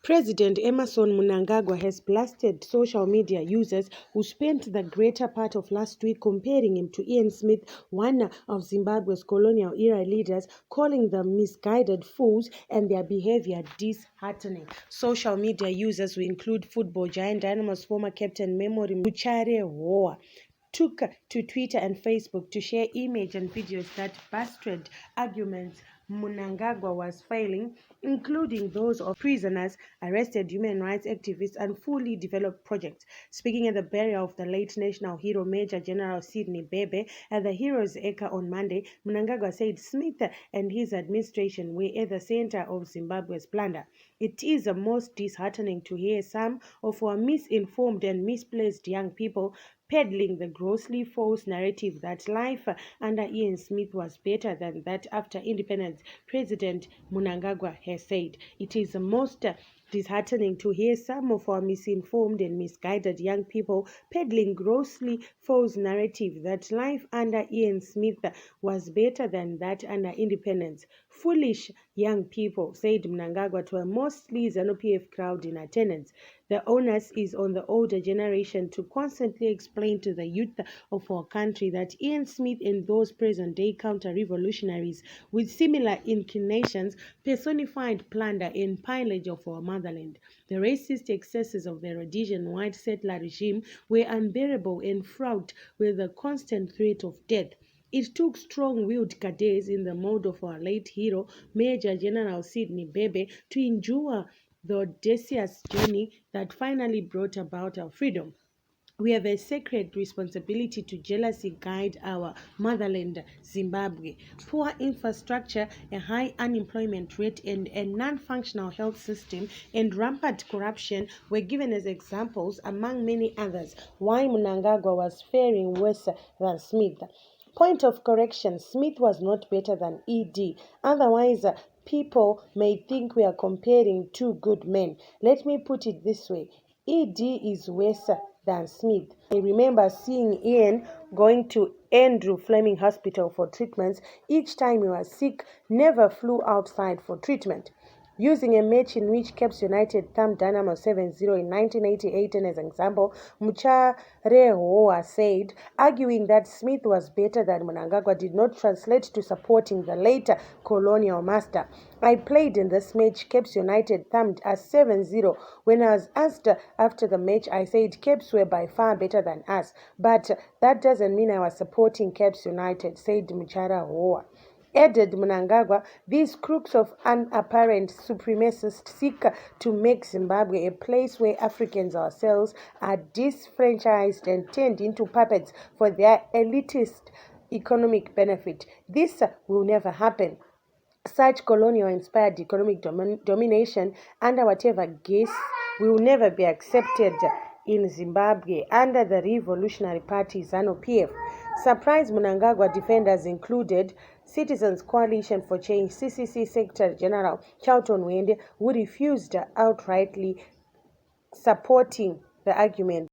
President Emmerson Mnangagwa has blasted social media users who spent the greater part of last week comparing him to Ian Smith, one of Zimbabwe's colonial-era leaders, calling them misguided fools and their behavior disheartening. Social media users, who include football giant Dynamo's former captain Mnangagwa, took to Twitter and Facebook to share images and videos that busted arguments Mnangagwa was failing, including those of prisoners, arrested human rights activists, and fully developed projects. Speaking at the burial of the late national hero Major General Sidney Bebe at the Heroes' Acre on Monday, Mnangagwa said Smith and his administration were at the center of Zimbabwe's plunder. It is most disheartening to hear some of our misinformed and misplaced young people peddling the grossly false narrative that life under Ian Smith was better than that after independence, President Mnangagwa has said. It is most disheartening to hear some of our misinformed and misguided young people peddling grossly false narrative that life under Ian Smith was better than that under independence. Foolish young people, said Mnangagwa to a mostly ZANU-PF crowd in attendance. The onus is on the older generation to constantly explain to the youth of our country that Ian Smith and those present-day counter-revolutionaries with similar inclinations personified plunder and pillage of our motherland. The racist excesses of the Rhodesian white settler regime were unbearable and fraught with the constant threat of death. It took strong-willed cadets in the mode of our late hero, Major General Sidney Bebe, to endure the audacious journey that finally brought about our freedom. We have a sacred responsibility to jealously guide our motherland, Zimbabwe. Poor infrastructure, a high unemployment rate, and a non-functional health system, and rampant corruption were given as examples, among many others, why Mnangagwa was faring worse than Smith. Point of correction, Smith was not better than ED. Otherwise, people may think we are comparing two good men. Let me put it this way. ED is worse than Smith. I remember seeing Ian going to Andrew Fleming Hospital for treatments. Each time he was sick, never flew outside for treatment. Using a match in which Caps United thumped Dynamo 7-0 in 1988 as an example, Mnangagwa said, arguing that Smith was better than Mnangagwa did not translate to supporting the later colonial master. I played in this match. Caps United thumped us 7-0. When I was asked after the match, I said Caps were by far better than us. But that doesn't mean I was supporting Caps United, said Mnangagwa. Added Mnangagwa, these crooks of unapparent supremacists seek to make Zimbabwe a place where Africans ourselves are disfranchised and turned into puppets for their elitist economic benefit. This will never happen. Such colonial-inspired economic domination under whatever guise will never be accepted in Zimbabwe under the Revolutionary Party ZANU-PF. Surprise Mnangagwa defenders included Citizens Coalition for Change (CCC) Secretary General Charlton Wende, who refused outrightly supporting the argument.